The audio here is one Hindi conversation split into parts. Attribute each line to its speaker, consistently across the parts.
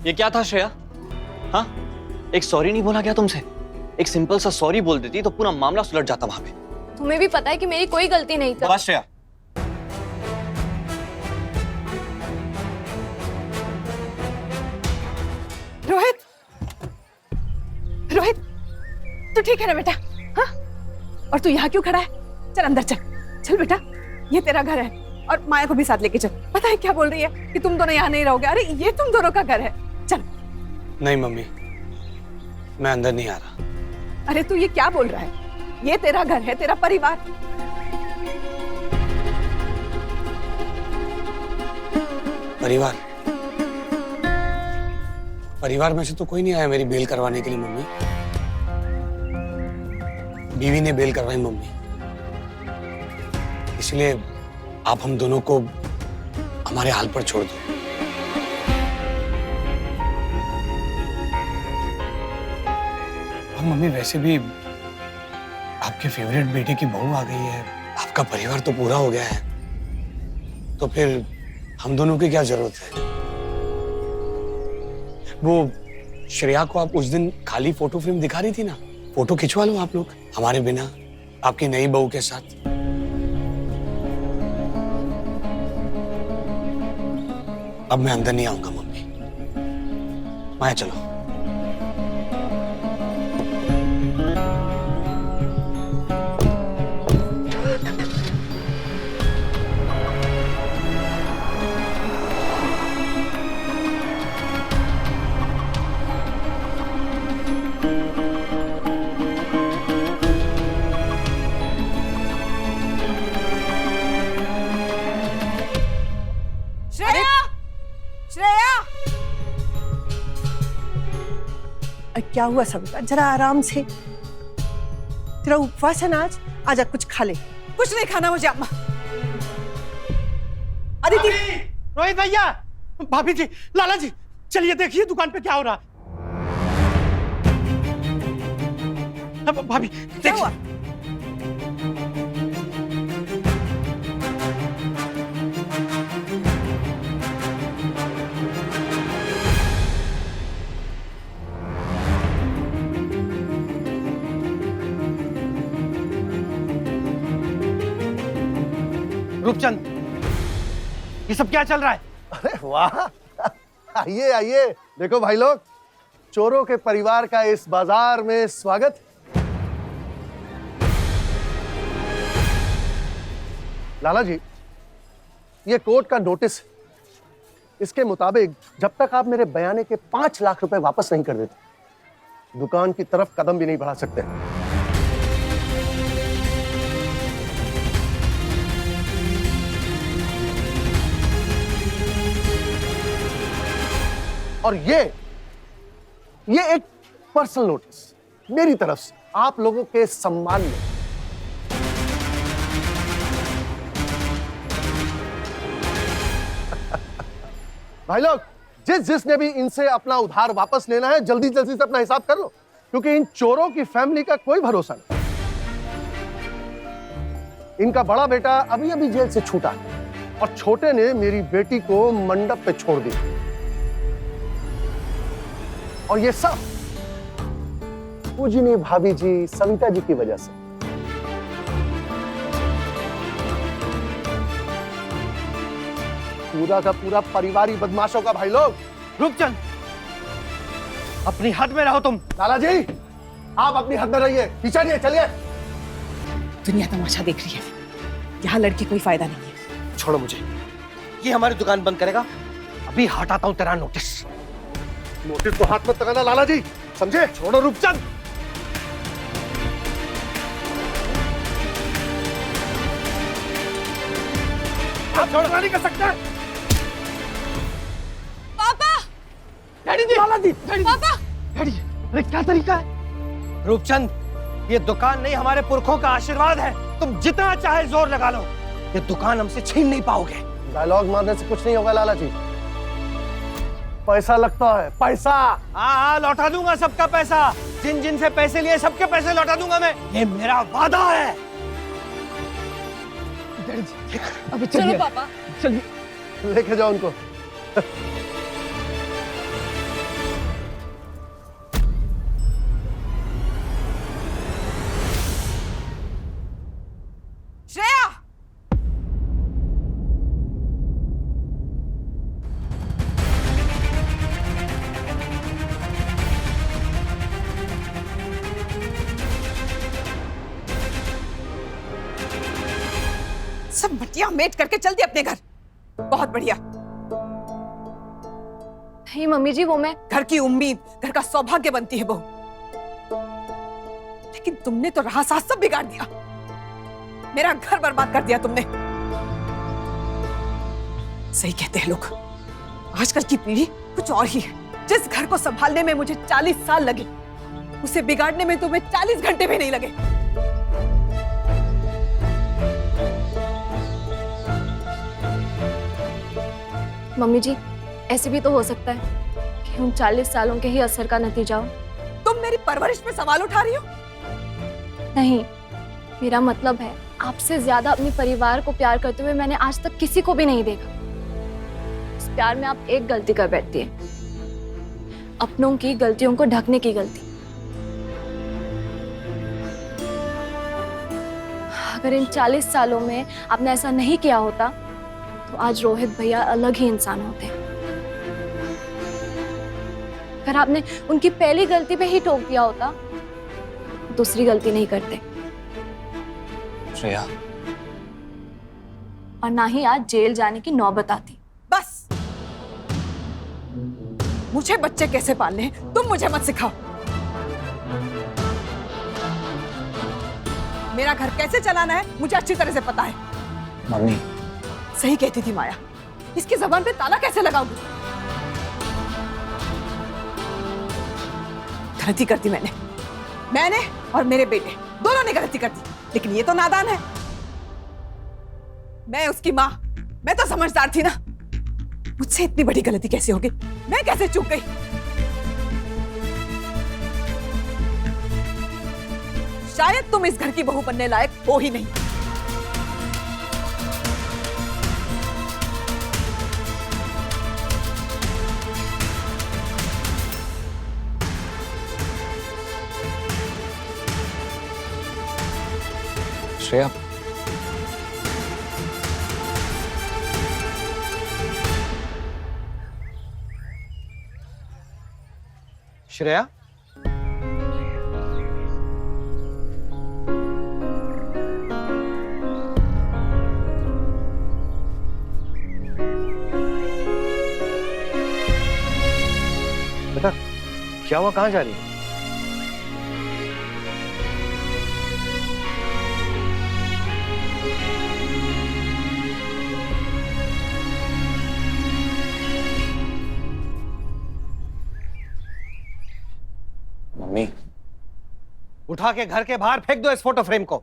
Speaker 1: ये क्या था श्रेया? हाँ, एक सॉरी नहीं बोला क्या तुमसे? एक सिंपल सा सॉरी बोल देती तो पूरा मामला सुलझ जाता वहां पे।
Speaker 2: तुम्हें भी पता है कि मेरी कोई गलती नहीं थी।
Speaker 1: बस श्रेया,
Speaker 3: रोहित, रोहित, तू ठीक है ना बेटा? हाँ? और तू यहाँ क्यों खड़ा है? चल अंदर चल, चल बेटा, ये तेरा घर है और माया को भी साथ लेके चल। पता है क्या बोल रही है कि तुम दोनों यहाँ नहीं रहोगे? अरे ये तुम दोनों का घर है, चल।
Speaker 4: नहीं मम्मी, मैं अंदर नहीं आ रहा।
Speaker 3: अरे तू ये क्या बोल रहा है? ये तेरा घर है, तेरा परिवार।
Speaker 4: परिवार? परिवार में से तो कोई नहीं आया मेरी बेल करवाने के लिए मम्मी। बीवी ने बेल करवाई मम्मी, इसलिए आप हम दोनों को हमारे हाल पर छोड़ दो। और मम्मी वैसे भी आपके फेवरेट बेटे की बहू आ गई है, आपका परिवार तो पूरा हो गया है, तो फिर हम दोनों की क्या जरूरत है? वो श्रेया को आप उस दिन खाली फोटो फ्रेम दिखा रही थी ना, फोटो खिंचवा लो आप लोग हमारे बिना, आपकी नई बहू के साथ। अब मैं अंदर नहीं आऊंगा मम्मी। माया चलो।
Speaker 3: क्या हुआ सविता? जरा आराम से, तेरा उपवास है ना आज? आजा कुछ खा ले। कुछ नहीं खाना मुझे अम्मा। अदिति,
Speaker 5: रोहित भैया, भाभी जी, लाला जी, चलिए देखिए दुकान पे क्या हो रहा है। अब भाभी
Speaker 3: क्या हुआ?
Speaker 5: रूपचंद, ये सब क्या चल रहा है?
Speaker 6: अरे वाह, आइए आइए, देखो भाई लोग, चोरों के परिवार का इस बाजार में स्वागत। लाला जी, ये कोर्ट का नोटिस, इसके मुताबिक जब तक आप मेरे बयाने के 5 लाख रुपए वापस नहीं कर देते, दुकान की तरफ कदम भी नहीं बढ़ा सकते। और ये एक पर्सनल नोटिस मेरी तरफ से आप लोगों के सम्मान में। भाई लोग, जिसने भी इनसे अपना उधार वापस लेना है, जल्दी जल्दी से अपना हिसाब कर लो, क्योंकि इन चोरों की फैमिली का कोई भरोसा नहीं। इनका बड़ा बेटा अभी अभी जेल से छूटा और छोटे ने मेरी बेटी को मंडप पे छोड़ दिया। और ये सब पूजनी भाभी जी, सविता जी की वजह से। पूरा का पूरा परिवार ही बदमाशों का। भाई लोग,
Speaker 5: रूपचंद, अपनी हद में रहो तुम।
Speaker 6: लाला जी, आप अपनी हद में रहिए, पीछे नहीं, चलिए।
Speaker 3: दुनिया तमाशा देख रही है, यहाँ लड़के कोई फायदा नहीं है।
Speaker 5: छोड़ो मुझे, ये हमारी दुकान बंद करेगा। अभी हटाता हूं तेरा नोटिस।
Speaker 6: नोटिस को हाथ मत लगाना लाला जी, समझे?
Speaker 5: छोड़ो रूपचंद।
Speaker 6: आप छोड़ना नहीं कर सकते।
Speaker 2: पापा,
Speaker 5: डैडी जी, लाला जी,
Speaker 2: पापा,
Speaker 5: डैडी जी, अरे क्या तरीका है? रूपचंद, ये दुकान नहीं, हमारे पुरखों का आशीर्वाद है। तुम जितना चाहे जोर लगा लो, ये दुकान हमसे छीन नहीं पाओगे।
Speaker 6: डायलॉग मारने से कुछ नहीं होगा लाला जी, पैसा लगता है, पैसा।
Speaker 5: हाँ, लौटा दूंगा सबका पैसा। जिन जिन से पैसे लिए सबके पैसे लौटा दूंगा मैं, ये मेरा वादा है।
Speaker 2: अभी चलो पापा,
Speaker 5: चलिए।
Speaker 6: लेके जाओ उनको।
Speaker 3: सब मटिया मेट करके चल दी अपने घर। बहुत बढ़िया।
Speaker 2: नहीं मम्मी जी, वो मैं
Speaker 3: घर की उम्मीद, घर का सौभाग्य बनती है बहू, लेकिन तुमने तो रहा सास सब बिगाड़ दिया। मेरा घर बर्बाद कर दिया तुमने। सही कहते हैं लोग, आजकल की पीढ़ी कुछ और ही है। जिस घर को संभालने में मुझे 40 साल लगे, उसे बिगाड़ने में तुम्हें 40 घंटे भी नहीं लगे।
Speaker 2: मम्मी जी, ऐसे भी तो हो सकता है कि उन 40 सालों के ही असर का नतीजा हो।
Speaker 3: तुम मेरी परवरिश पे सवाल उठा रही हो?
Speaker 2: नहीं, मेरा मतलब है आपसे ज्यादा अपने परिवार को प्यार करते हुए मैंने आज तक किसी को भी नहीं देखा। इस प्यार में आप एक गलती कर बैठती है, अपनों की गलतियों को ढकने की गलती। अगर इन 40 सालों में आपने ऐसा नहीं किया होता तो आज रोहित भैया अलग ही इंसान होते। अगर आपने उनकी पहली गलती पे ही टोक दिया होता, दूसरी गलती नहीं करते
Speaker 1: श्रेया,
Speaker 2: और ना ही आज जेल जाने की नौबत आती।
Speaker 3: बस, मुझे बच्चे कैसे पालने हैं तुम मुझे मत सिखाओ। मेरा घर कैसे चलाना है मुझे अच्छी तरह से पता है।
Speaker 1: मम्मी
Speaker 3: सही कहती थी माया, इसकी जबान पे ताला कैसे लगाऊंगी? गलती कर दी मैंने और मेरे बेटे दोनों ने गलती कर दी, लेकिन ये तो नादान है। मैं उसकी माँ, मैं तो समझदार थी ना। मुझसे इतनी बड़ी गलती कैसे होगी? मैं कैसे चूक गई? शायद तुम इस घर की बहू बनने लायक हो ही नहीं।
Speaker 1: श्रेया,
Speaker 5: श्रेया, बेटा क्या हुआ, कहाँ जा रही है?
Speaker 1: मम्मी
Speaker 5: उठा के घर के बाहर फेंक दो इस फोटो फ्रेम को।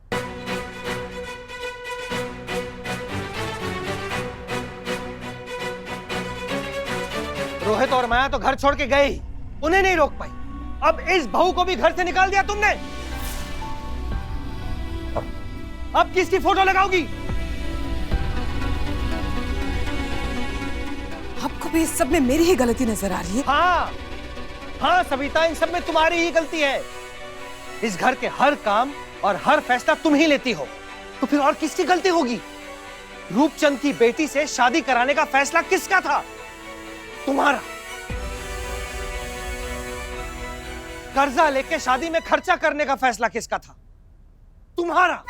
Speaker 5: रोहित और माया तो घर छोड़ के गए ही, उन्हें नहीं रोक पाई। अब इस बहू को भी घर से निकाल दिया तुमने। अब किसकी फोटो लगाओगी?
Speaker 3: आपको भी इस सब में मेरी ही गलती नजर आ रही है?
Speaker 5: हाँ हाँ सविता, इन सब में तुम्हारी ही गलती है। इस घर के हर काम और हर फैसला तुम ही लेती हो, तो फिर और किसकी गलती होगी? रूपचंद की बेटी से शादी कराने का फैसला किसका था? तुम्हारा। कर्जा लेके शादी में खर्चा करने का फैसला किसका था? तुम्हारा।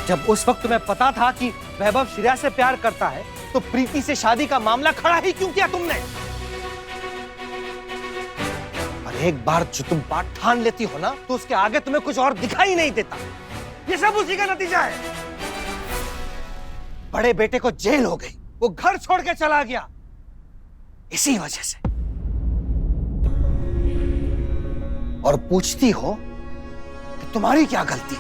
Speaker 5: जब उस वक्त तुम्हें पता था कि वैभव श्रेया से प्यार करता है, तो प्रीति से शादी का मामला खड़ा ही क्यों किया तुमने? और एक बार जो तुम बात ठान लेती हो ना, तो उसके आगे तुम्हें कुछ और दिखाई नहीं देता। ये सब उसी का नतीजा है। बड़े बेटे को जेल हो गई, वो घर छोड़ के चला गया, इसी वजह से। और पूछती हो कि तुम्हारी क्या गलती?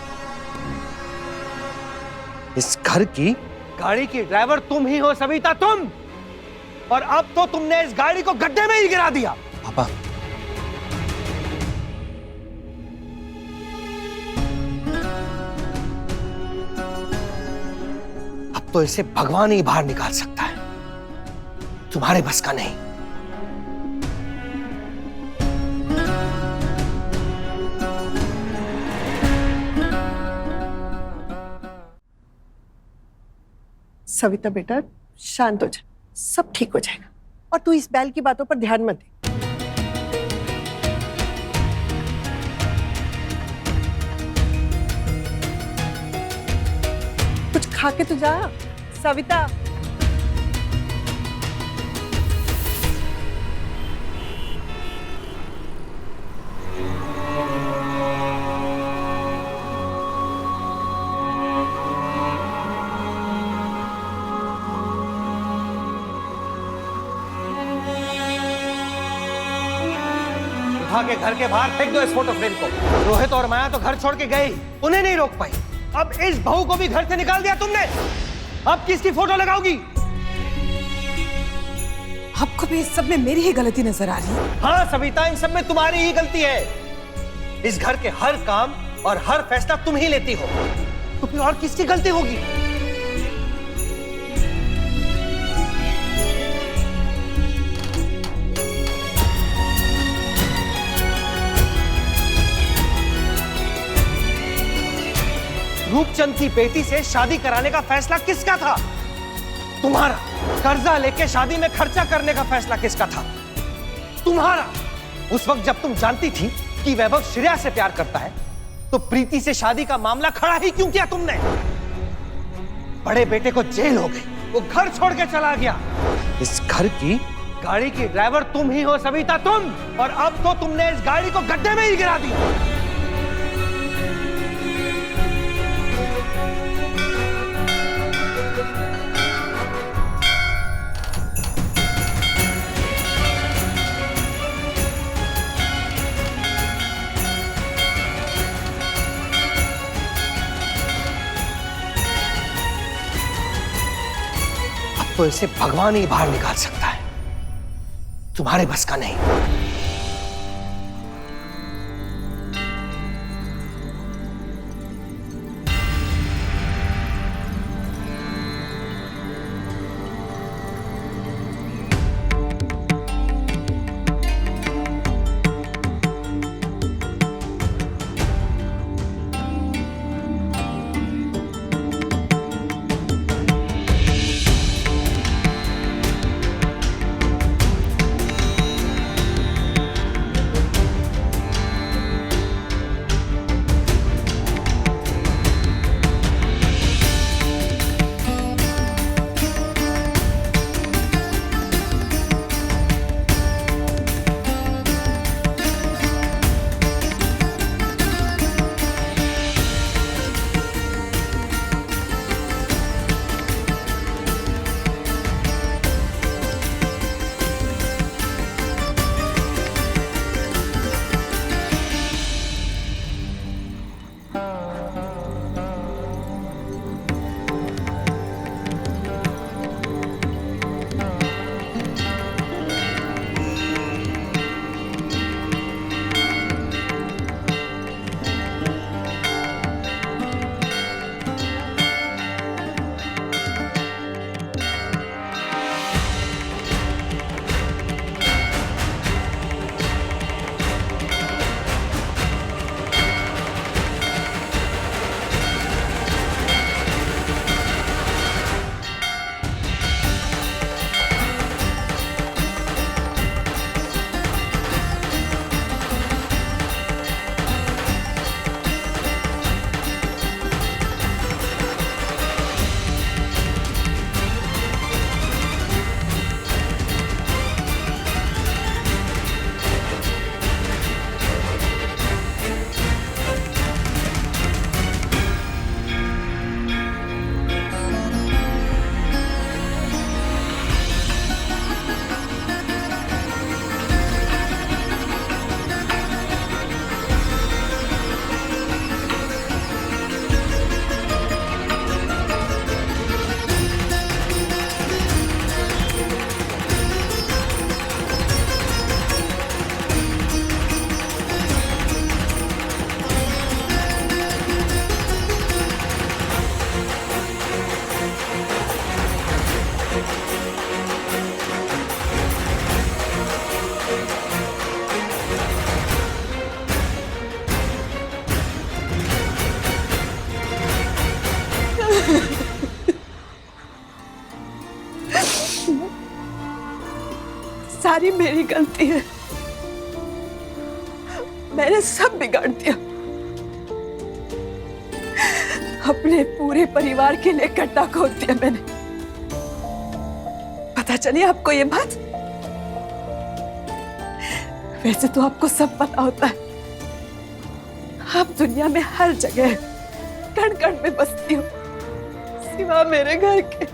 Speaker 5: इस घर की गाड़ी की ड्राइवर तुम ही हो सविता, तुम। और अब तो तुमने इस गाड़ी को गड्ढे में ही गिरा दिया।
Speaker 1: पापा,
Speaker 5: अब तो इसे भगवान ही बाहर निकाल सकता है, तुम्हारे बस का नहीं।
Speaker 3: सविता बेटा, शांत हो जा, सब ठीक हो जाएगा। और तू इस बैल की बातों पर ध्यान मत दे। खा के तो जा सविता।
Speaker 5: उठा के घर के बाहर फेंक दो इस फोटो फ्रेम को। रोहित और माया तो घर छोड़ के गए, उन्हें नहीं रोक पाई। अब इस बहू को भी घर से निकाल दिया तुमने। अब किसकी फोटो लगाओगी?
Speaker 3: आपको भी इस सब में मेरी ही गलती नजर आ रही है?
Speaker 5: हाँ सविता, इन सब में तुम्हारी ही गलती है। इस घर के हर काम और हर फैसला तुम ही लेती हो, तो फिर और किसकी गलती होगी? रूपचंद की बेटी से शादी कराने का फैसला किसका था? तुम्हारा। कर्जा लेके शादी में खर्चा करने का फैसला किसका था? तुम्हारा। उस वक्त जब तुम जानती थी कि वैभव श्रेया से प्यार करता है, तो प्रीति से शादी का मामला खड़ा ही क्यों किया तुमने? बड़े बेटे को जेल हो गई, वो घर छोड़ के चला गया। इस घर की गाड़ी की ड्राइवर तुम ही हो सविता, तुम। और अब तो तुमने इस गाड़ी को गड्ढे में ही गिरा दिया। तो इसे भगवान ही बाहर निकाल सकता है, तुम्हारे बस का नहीं।
Speaker 3: सारी मेरी गलती है, मैंने सब बिगाड़ दिया। अपने पूरे परिवार के लिए गड्ढा खोद दिया मैंने। पता चली आपको ये बात? वैसे तो आपको सब पता होता है। आप दुनिया में हर जगह कण कण में बसती हो, सिवा मेरे घर के।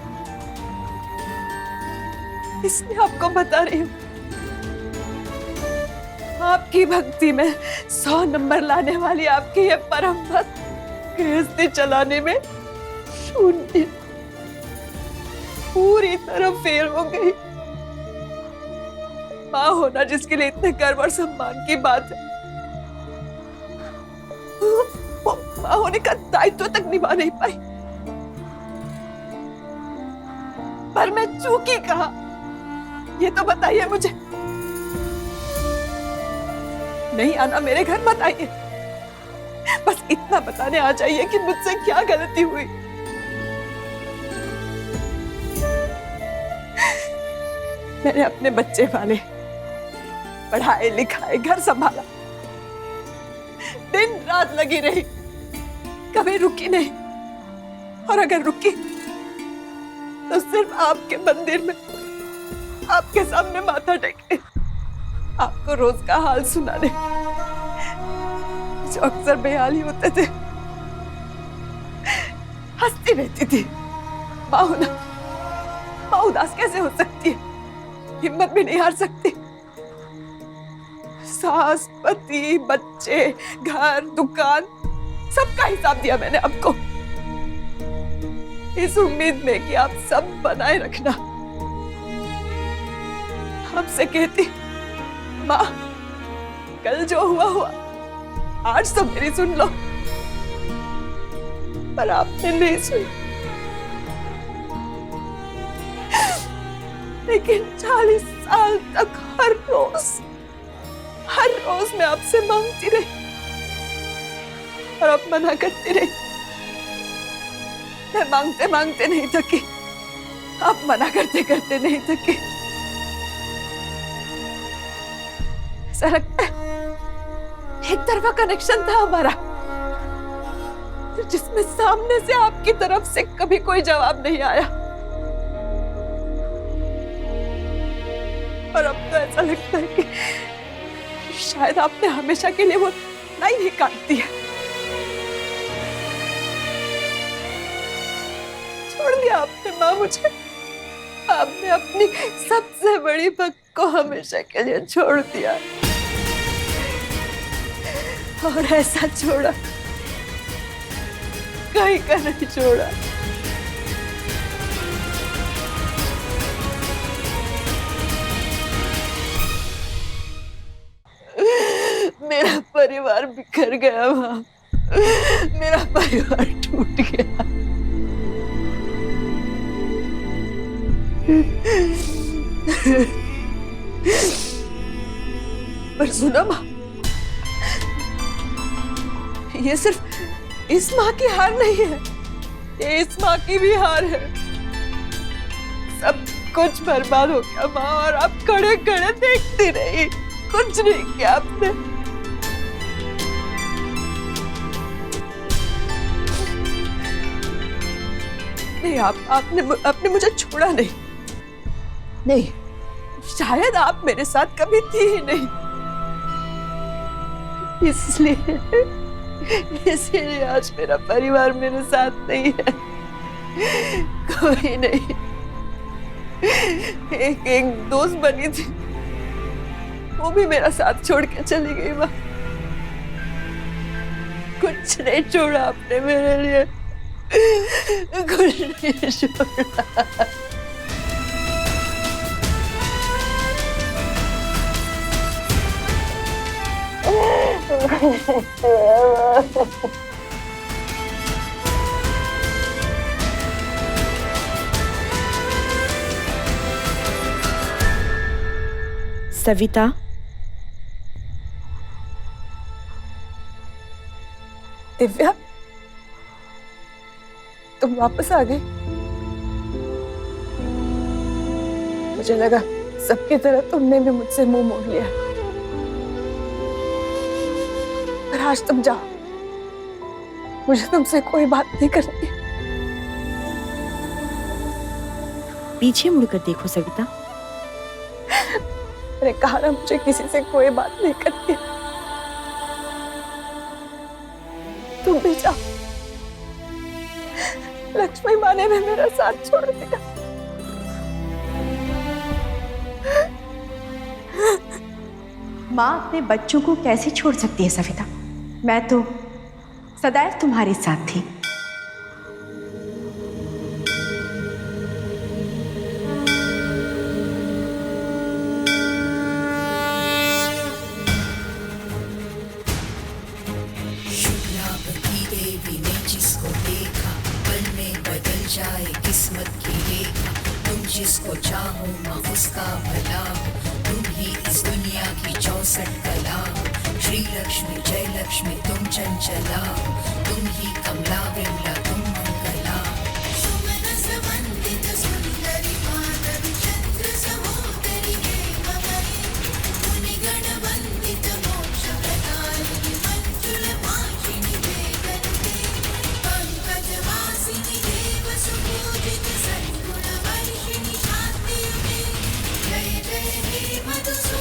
Speaker 3: इसलिए आपको बता रही हूँ, आपकी भक्ति में 100 नंबर लाने वाली आपकी ये परम भक्त गृहस्थी चलाने में शून्य, पूरी तरह फेल हो गई। माँ होना जिसके लिए इतने गर्व और सम्मान की बात है, वो माँ होने का दायित्व तक निभा नहीं पाई। पर मैं चूकी कहाँ, ये तो बताइए मुझे। नहीं आना मेरे घर मत आइए, बस इतना बताने आ जाइए कि मुझसे क्या गलती हुई। मैंने अपने बच्चे पाले, पढ़ाए लिखाए, घर संभाला, दिन रात लगी रही, कभी रुकी नहीं। और अगर रुकी तो सिर्फ आपके मंदिर में, आपके सामने माथा टेके, आपको रोज का हाल सुनाने, जो अक्सर बेहाल ही होते थे। हंसती रहती थी। माँ होना, माँ उदास कैसे हो सकती है? हिम्मत भी नहीं हार सकती। सास, पति, बच्चे, घर, दुकान, सबका हिसाब दिया मैंने आपको, इस उम्मीद में कि आप सब बनाए रखना। आपसे कहती, माँ कल जो हुआ हुआ, आज तो मेरी सुन लो। पर आपने नहीं सुनी। लेकिन 40 साल तक हर रोज मैं आपसे मांगती रही और आप मना करती रही। मैं मांगते मांगते नहीं थकी, आप मना करते करते नहीं थकी। ऐसा लगता है एक तरफा कनेक्शन था हमारा, जिसमें सामने से आपकी तरफ से कभी कोई जवाब नहीं आया। और अब तो ऐसा लगता है कि शायद आपने हमेशा के लिए वो लाइन ही काट दी है। छोड़ दिया आपने माँ मुझे। आपने अपनी सबसे बड़ी भक्त को हमेशा के लिए छोड़ दिया। और ऐसा छोड़ा, कहीं का नहीं छोड़ा। मेरा परिवार बिखर गया माँ, मेरा परिवार टूट गया। पर सुनो माँ, ये सिर्फ इस माँ की हार नहीं है, ये इस माँ की भी हार है। सब कुछ बर्बाद हो गया माँ, और आप खड़े खड़े देखती रही, कुछ नहीं किया आपने। नहीं, आपने मुझे छोड़ा नहीं। नहीं, शायद आप मेरे साथ कभी थी ही नहीं, इसलिए आज मेरा परिवार मेरे साथ नहीं है। कोई नहीं, एक दोस्त बनी थी, वो भी मेरा साथ छोड़ के चली गई माँ। कुछ नहीं छोड़ा आपने मेरे लिए, कुछ नहीं छोड़ा।
Speaker 7: सविता,
Speaker 3: दिव्या, तुम वापस आ गई। मुझे लगा सबकी तरह तुमने भी मुझसे मुंह मोड़ लिया, पर आज तुम जाओ, मुझे तुमसे कोई बात नहीं करनी।
Speaker 7: पीछे मुड़कर देखो सविता।
Speaker 3: मैंने कहा ना, मुझे किसी से कोई बात नहीं करनी। तुम भी जाओ। लक्ष्मी माँ ने भी मेरा साथ छोड़ दिया।
Speaker 8: माँ अपने बच्चों को कैसे छोड़ सकती है सविता? मैं तो सदैव तुम्हारे साथ थी।
Speaker 9: शुक्लापति देवी ने जिसको देखा, पल में बदल जाए किस्मत की रेखा। तुम जिसको चाहो माँ उसका भला हो, तुम ही इस दुनिया की 64 कला हो। श्री लक्ष्मी जय लक्ष्मी तुम चंचला हो, तुम ही कमला विमला तुम मंगला। सुमन समन्वित सुंदरी माधवी चंद्र सहोदरी हे भगवती, मुनिगण वंदित मोक्ष प्रदायिनी मंजुल भाषिणी वेदन्ते। पंकज वासिनी देव सुपूजित सद्गुण वर्षिणी शांति। जय जय हे मधुसूदन